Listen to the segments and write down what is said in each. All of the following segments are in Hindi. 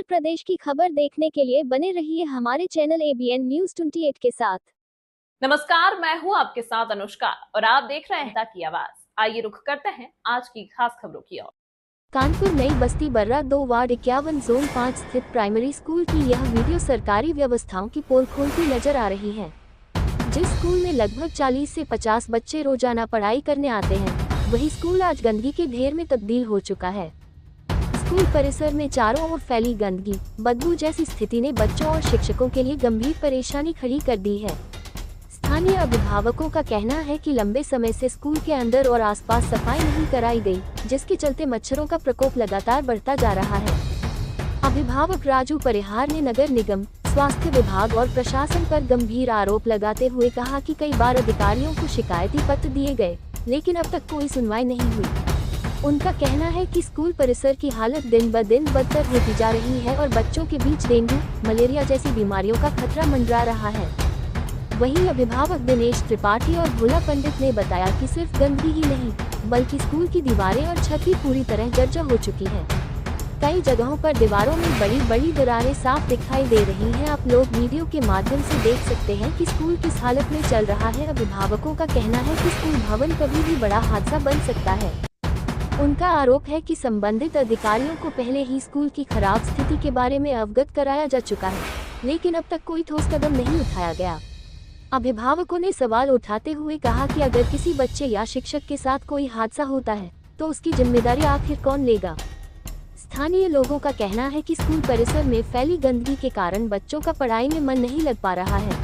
उत्तर प्रदेश की खबर देखने के लिए बने रहिए हमारे चैनल ABN न्यूज 28 के साथ। नमस्कार, मैं हूं आपके साथ अनुष्का और आप देख रहे हैं की आवाज। आइए रुख करते हैं आज की खास खबरों की ओर। कानपुर नई बस्ती बर्रा 2 वार्ड 51 जोन 5 स्थित प्राइमरी स्कूल की यह वीडियो सरकारी व्यवस्थाओं की पोल खोलती नजर आ रही है। जिस स्कूल में लगभग 40 से 50 बच्चे रोजाना पढ़ाई करने आते हैं, वही स्कूल आज गंदगी के ढेर में तब्दील हो चुका है। स्कूल परिसर में चारों ओर फैली गंदगी, बदबू जैसी स्थिति ने बच्चों और शिक्षकों के लिए गंभीर परेशानी खड़ी कर दी है। स्थानीय अभिभावकों का कहना है कि लंबे समय से स्कूल के अंदर और आसपास सफाई नहीं कराई गई, जिसके चलते मच्छरों का प्रकोप लगातार बढ़ता जा रहा है। अभिभावक राजू परिहार ने नगर निगम, स्वास्थ्य विभाग और प्रशासन पर गंभीर आरोप लगाते हुए कहा कि कई बार अधिकारियों को शिकायती पत्र दिए गए, लेकिन अब तक कोई सुनवाई नहीं हुई। उनका कहना है कि स्कूल परिसर की हालत दिन ब दिन बदतर होती जा रही है और बच्चों के बीच डेंगू, मलेरिया जैसी बीमारियों का खतरा मंडरा रहा है। वहीं अभिभावक दिनेश त्रिपाठी और भोला पंडित ने बताया कि सिर्फ गंदगी ही नहीं, बल्कि स्कूल की दीवारें और छत भी पूरी तरह जर्जर हो चुकी है। कई जगहों पर दीवारों में बड़ी बड़ी दरारें साफ दिखाई दे रही हैं। आप लोग वीडियो के माध्यम से देख सकते हैं कि स्कूल किस हालत में चल रहा है। अभिभावकों का कहना है कि स्कूल भवन कभी भी बड़ा हादसा बन सकता है। उनका आरोप है कि संबंधित अधिकारियों को पहले ही स्कूल की खराब स्थिति के बारे में अवगत कराया जा चुका है, लेकिन अब तक कोई ठोस कदम नहीं उठाया गया। अभिभावकों ने सवाल उठाते हुए कहा कि अगर किसी बच्चे या शिक्षक के साथ कोई हादसा होता है, तो उसकी जिम्मेदारी आखिर कौन लेगा। स्थानीय लोगों का कहना है कि स्कूल परिसर में फैली गंदगी के कारण बच्चों का पढ़ाई में मन नहीं लग पा रहा है।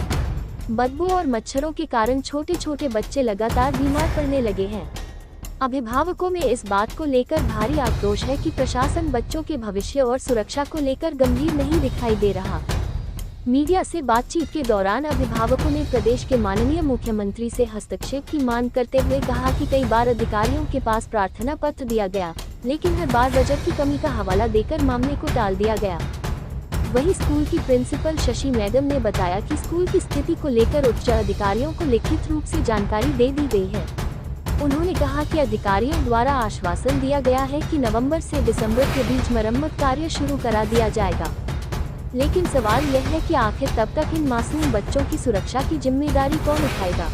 बदबू और मच्छरों के कारण छोटे छोटे बच्चे लगातार बीमार पड़ने लगे हैं। अभिभावकों में इस बात को लेकर भारी आक्रोश है कि प्रशासन बच्चों के भविष्य और सुरक्षा को लेकर गंभीर नहीं दिखाई दे रहा। मीडिया से बातचीत के दौरान अभिभावकों ने प्रदेश के माननीय मुख्यमंत्री से हस्तक्षेप की मांग करते हुए कहा कि कई बार अधिकारियों के पास प्रार्थना पत्र दिया गया, लेकिन हर बार बजट की कमी का हवाला देकर मामले को टाल दिया गया। वहीं स्कूल की प्रिंसिपल शशि मैडम ने बताया कि स्कूल की स्थिति को लेकर उच्च अधिकारियों को लिखित रूप से जानकारी दे दी गई है। उन्होंने कहा कि अधिकारियों द्वारा आश्वासन दिया गया है कि नवंबर से दिसंबर के बीच मरम्मत कार्य शुरू करा दिया जाएगा, लेकिन सवाल यह है कि आखिर तब तक इन मासूम बच्चों की सुरक्षा की जिम्मेदारी कौन उठाएगा।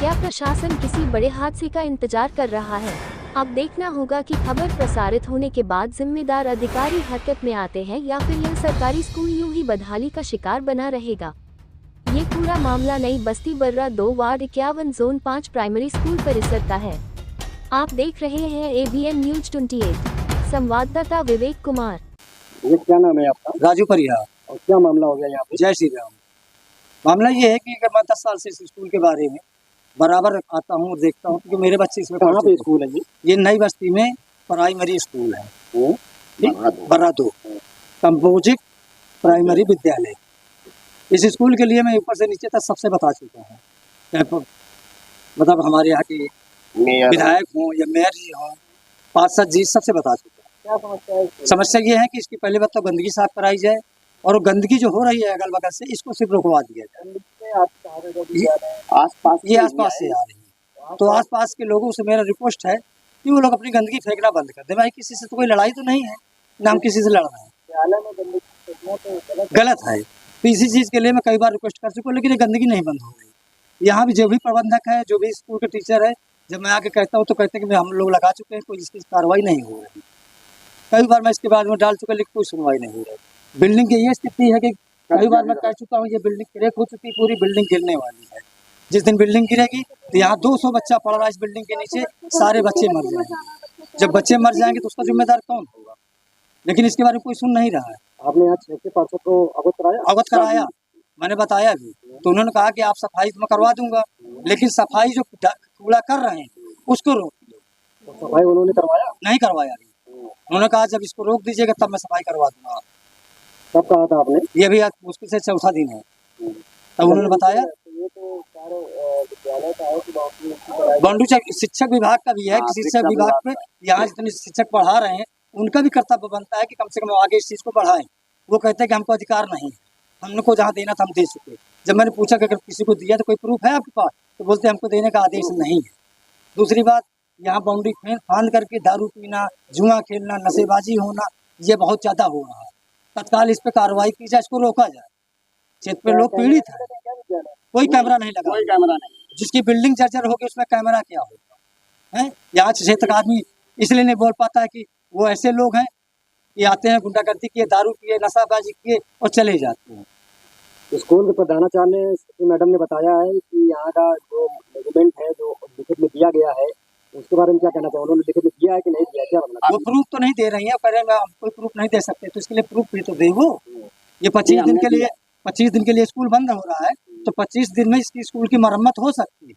क्या प्रशासन किसी बड़े हादसे का इंतजार कर रहा है? अब देखना होगा कि खबर प्रसारित होने के बाद जिम्मेदार अधिकारी हरकत में आते हैं या फिर यह सरकारी स्कूल यूं ही बदहाली का शिकार बना रहेगा। ये पूरा मामला नई बस्ती बर्रा 2 वार्ड 51 जोन 5 प्राइमरी स्कूल परिसर का है। आप देख रहे हैं ABN न्यूज 28। संवाददाता विवेक कुमार। ये क्या नाम है आपका? राजू परिहार। और क्या मामला हो गया यहाँ पे? जय श्री राम। मामला ये है कि मैं 10 साल से इस स्कूल के बारे में बराबर आता हूँ और देखता हूँ, क्योंकि मेरे बच्चे इसमें कहाँ पे स्कूल है ये नई बस्ती में प्राइमरी स्कूल है, बर्रा 2 कंपोजिट प्राइमरी विद्यालय। इस स्कूल के लिए मैं ऊपर से नीचे तक सबसे बता चुका हूँ, मतलब हमारे यहाँ के विधायक हों या मेयर जी हों, पार्षद जी, सबसे बता चुका हूँ। क्या समस्या है? समस्या ये है कि इसकी पहले बात तो गंदगी साफ कराई जाए, और गंदगी जो हो रही है अगल बगल से, इसको सिर्फ रुकवा दिया जाए। आसपास ये आसपास से आ रही है, तो आसपास के लोगों से मेरा रिक्वेस्ट है कि वो लोग अपनी गंदगी फेंकना बंद कर दे। भाई किसी से तो कोई लड़ाई तो नहीं है, ना हम किसी से लड़ रहे हैं, गलत है। तो इसी चीज़ के लिए मैं कई बार रिक्वेस्ट कर चुका हूँ, लेकिन ये गंदगी नहीं बंद हो रही। यहाँ भी जो भी प्रबंधक है, जो भी स्कूल के टीचर है, जब मैं आके कहता हूँ तो कहते हैं कि हम लोग लगा चुके हैं, कोई इसकी कार्रवाई नहीं हो रही। कई बार मैं इसके बाद में डाल चुका, लेकिन कोई सुनवाई नहीं हो रही। बिल्डिंग की ये स्थिति है कि कई बार मैं कह चुका हूँ, ये बिल्डिंग क्रैक हो चुकी, पूरी बिल्डिंग गिरने वाली है। जिस दिन बिल्डिंग गिरेगी तो यहाँ 200 बच्चा पड़ रहा है इस बिल्डिंग के नीचे, सारे बच्चे मर जाएंगे। जब बच्चे मर जाएंगे तो उसका जिम्मेदार कौन होगा? लेकिन इसके बारे में कोई सुन नहीं रहा है। आपने यहाँ 6 से 500 को अवगत कराया, मैंने बताया भी, तो उन्होंने कहा कि आप सफाई तो मैं करवा दूंगा, लेकिन सफाई जो कूड़ा कर रहे हैं उसको रोक दो। तो सफाई उन्होंने करवाया? नहीं करवाया। उन्होंने कहा जब इसको रोक दीजिएगा तब मैं सफाई करवा दूंगा। कब कहा था आपने? ये भी मुश्किल से चौथा दिन है, तब उन्होंने बताया। ये तो सारे विद्यालय का है कि बाउंड्री शिक्षक विभाग का भी है कि शिक्षक विभाग पे यहाँ जितने शिक्षक पढ़ा रहे हैं उनका भी कर्तव्य बनता है कि कम से कम आगे इस चीज़ को बढ़ाएं। वो कहते हैं कि हमको अधिकार नहीं है, हमको जहाँ देना था हम दे चुके। जब मैंने पूछा कि अगर किसी को दिया तो कोई प्रूफ है आपके पास, तो बोलते हमको देने का आदेश नहीं है। दूसरी बात, यहाँ बाउंड्री फांद करके दारू पीना, जुआ खेलना, नशेबाजी होना, ये बहुत ज़्यादा हो रहा है। तत्काल इस पे कार्रवाई की जाए, इसको रोका जाए। क्षेत्र पे लोग पीड़ित है, कोई कैमरा नहीं लगा, कोई कैमरा नहीं। जिसकी बिल्डिंग जर्जर होगी उसमें कैमरा क्या होगा है। यहाँ क्षेत्र का आदमी इसलिए नहीं बोल पाता है कि वो ऐसे लोग हैं कि आते हैं, गुंडागर्दी किए, दारू पिए, नशाबाजी किए और चले जाते हैं। स्कूल के प्रधानाचार्य मैडम ने बताया है कि यहाँ का जो डॉक्यूमेंट है जो लिखित में दिया गया है, उसके बारे में क्या कहना चाहिए? उन्होंने लिखित में दिया है कि नहीं दिया, क्या बताना? वो प्रूफ तो नहीं दे रही है, कह हम कोई प्रूफ नहीं दे सकते, तो इसके लिए प्रूफ भी तो दे वो। ये 25 दिन के लिए 25 दिन के लिए स्कूल बंद हो रहा है, तो 25 दिन में इसकी स्कूल की मरम्मत हो सकती है,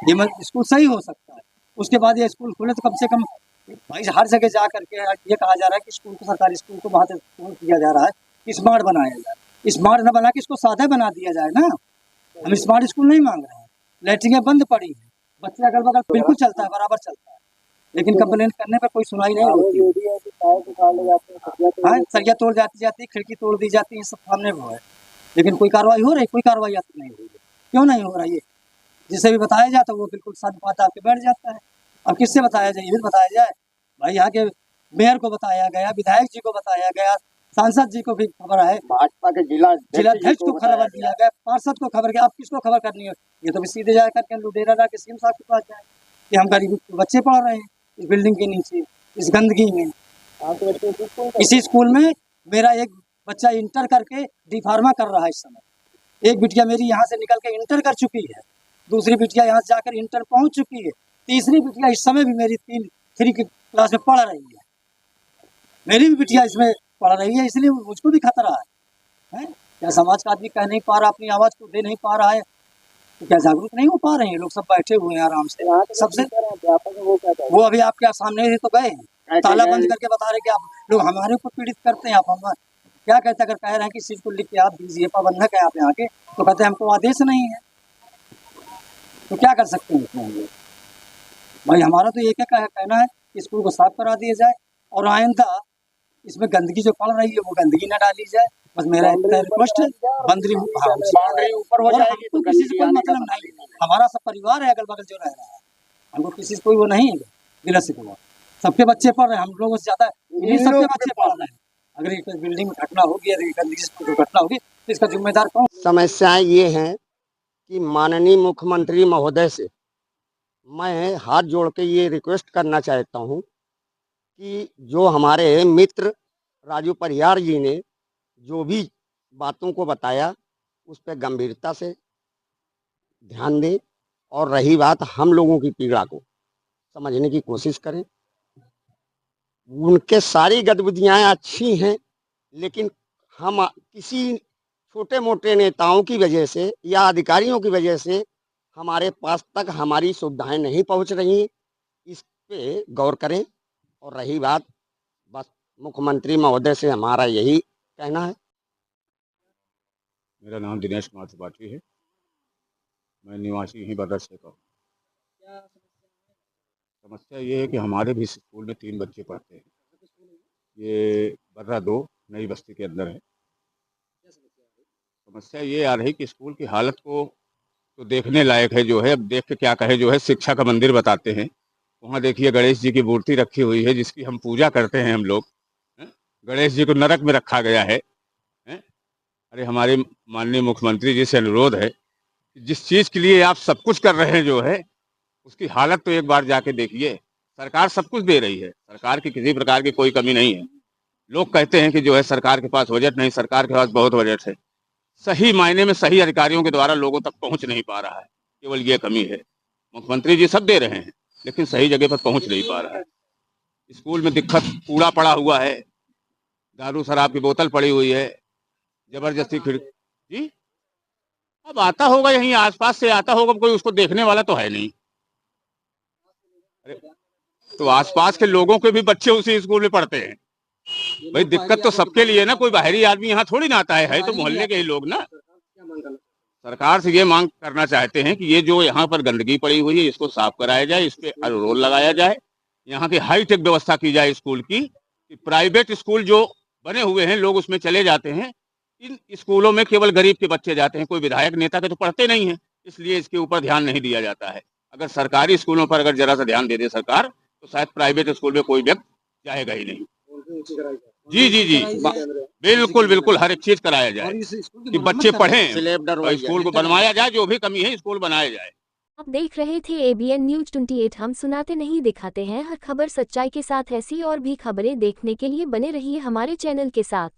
ये स्कूल सही हो सकता है। उसके बाद ये स्कूल खुले तो कम से कम भाई हर जगह जा करके ये कहा जा रहा है कि स्कूल को, सरकारी स्कूल को बहुत किया जा रहा है कि स्मार्ट बनाया जाए। स्मार्ट न बना के इसको सादा बना दिया जाए ना। हम स्मार्ट स्कूल नहीं मांग रहे हैं, लैट्रिनें बंद पड़ी है, बच्चे अगल बगल बिल्कुल चलता है, बराबर चलता है, लेकिन कंप्लेन करने पर कोई सुनाई नहीं होती। हाँ, सरिया तोड़ जाती, खिड़की तोड़ दी जाती है, सब सामने वो है, लेकिन कोई कार्रवाई हो रही, कोई कार्रवाई आपकी नहीं हो रही। क्यों नहीं हो रही है? जिसे भी बताया जाता है वो बिल्कुल सच बात आके बैठ जाता है। अब किससे बताया जाए? ये भी बताया जाए भाई, यहाँ के मेयर को बताया गया, विधायक जी को बताया गया, सांसद जी को भी खबर है, भाजपा के जिलाध्यक्ष को खबर दिया गया, पार्षद को खबर गया। अब किसको खबर करनी है? ये तो भी सीधे जा करके लुटेरा जाके सीएम साहब के पास जाए कि हम गरीब बच्चे पढ़ रहे हैं इस बिल्डिंग के नीचे, इस गंदगी में। इसी स्कूल में मेरा एक बच्चा इंटर करके डी फार्मा कर रहा है इस समय। एक बिटिया मेरी यहाँ से निकल के इंटर कर चुकी है, दूसरी बिटिया यहाँ से जाकर इंटर पहुँच चुकी है, तीसरी बिटिया इस समय भी मेरी 3 की क्लास में पढ़ रही है। मेरी भी बिटिया इसमें पढ़ रही है, इसलिए मुझको भी खतरा है। क्या समाज का आदमी कह नहीं पा रहा, अपनी आवाज़ को दे नहीं पा रहा है, तो क्या जागरूक नहीं हो पा रहे हैं? लोग सब बैठे हुए हैं आराम से। सबसे वो अभी आपके सामने ही तो गए हैं, ताला बंद करके बता रहे कि आप लोग हमारे ऊपर पीड़ित करते हैं। आप हम क्या कहते हैं? अगर कह रहे हैं कि इस चीज़ को लिख के आप दीजिए, प्रबंधक है आप यहाँ के, तो कहते हैं हमको आदेश नहीं है, तो क्या कर सकते हैं इसमें? भाई हमारा तो एक कहना है कि स्कूल को साफ करा दिया जाए, और आइंदा इसमें गंदगी जो पड़ रही है वो गंदगी न डाली जाए। बस मेरा रिक्वेस्ट है, बाउंड्री ऊपर हो जाएगी तो किसी से कोई मतलब नहीं है। हमारा सब परिवार है अगल बगल जो रह रहा है, हमको किसी से कोई वो नहीं है दिल से। सबके बच्चे पढ़ रहे हैं, हम लोगों से ज्यादा सबके बच्चे पढ़ रहे हैं। अगर एक बिल्डिंग में घटना होगी, गंदगी से दुर्घटना होगी, तो इसका जिम्मेदार कौन? समस्याएं ये हैं कि माननीय मुख्यमंत्री महोदय से मैं हाथ जोड़ के ये रिक्वेस्ट करना चाहता हूं कि जो हमारे मित्र राजू परिहार जी ने जो भी बातों को बताया उस पर गंभीरता से ध्यान दें, और रही बात हम लोगों की पीड़ा को समझने की कोशिश करें। उनके सारी गतिविधियां अच्छी हैं, लेकिन हम किसी छोटे मोटे नेताओं की वजह से या अधिकारियों की वजह से हमारे पास तक हमारी सुविधाएं नहीं पहुंच रही। इस पे गौर करें। और रही बात, बस मुख्यमंत्री महोदय से हमारा यही कहना है। मेरा नाम दिनेश कुमार त्रिपाठी है, मैं निवासी ही बदरसे का हूँ। समस्या ये है कि हमारे भी स्कूल में 3 बच्चे पढ़ते हैं, ये बर्रा 2 नई बस्ती के अंदर है। समस्या ये आ रही कि स्कूल की हालत को तो देखने लायक है, जो है अब देख के क्या कहे, जो है शिक्षा का मंदिर बताते हैं। वहाँ देखिए गणेश जी की मूर्ति रखी हुई है जिसकी हम पूजा करते हैं हम लोग। गणेश जी को नरक में रखा गया है। अरे हमारे माननीय मुख्यमंत्री जी से अनुरोध है कि जिस चीज़ के लिए आप सब कुछ कर रहे हैं जो है उसकी हालत तो एक बार जाके देखिए। सरकार सब कुछ दे रही है, सरकार की किसी प्रकार की कोई कमी नहीं है। लोग कहते हैं कि जो है सरकार के पास बजट नहीं, सरकार के पास बहुत बजट है। सही मायने में सही अधिकारियों के द्वारा लोगों तक पहुंच नहीं पा रहा है, केवल ये कमी है। मुख्यमंत्री जी सब दे रहे हैं लेकिन सही जगह पर पहुंच नहीं पा रहा है। स्कूल में दिक्कत, कूड़ा पड़ा हुआ है, दारू शराब की बोतल पड़ी हुई है, जबरदस्ती खिड़की जी। अब आता होगा यहीं आसपास से आता होगा, कोई उसको देखने वाला तो है नहीं। अरे तो आसपास के लोगों के भी बच्चे उसी स्कूल में पढ़ते हैं। भाई दिक्कत तो सबके लिए ना, कोई बाहरी आदमी यहाँ थोड़ी ना आता है तो मोहल्ले के ही लोग ना। सरकार से ये मांग करना चाहते हैं कि ये जो यहाँ पर गंदगी पड़ी हुई है इसको साफ कराया जाए, इस पे रोल लगाया जाए, यहाँ की हाईटेक व्यवस्था की जाए स्कूल की। प्राइवेट स्कूल जो बने हुए हैं लोग उसमें चले जाते हैं, इन स्कूलों में केवल गरीब के बच्चे जाते हैं, कोई विधायक नेता के तो पढ़ते नहीं है, इसलिए इसके ऊपर ध्यान नहीं दिया जाता है। अगर सरकारी स्कूलों पर अगर जरा सा ध्यान दे दे सरकार तो शायद प्राइवेट स्कूल में कोई व्यक्ति जाएगा ही नहीं। जी जी जी, बिल्कुल बिल्कुल हर एक चीज कराया और जाए इस स्कूल की कि मरम्मत बच्चे करवाएं। पढ़ें स्लेब और डरवाई स्कूल को जाए। बनवाया जाए, जो भी कमी है स्कूल बनाया जाए। आप देख रहे थे ABN न्यूज 28। हम सुनाते नहीं दिखाते हैं हर खबर सच्चाई के साथ। ऐसी और भी खबरें देखने के लिए बने रहिए हमारे चैनल के साथ।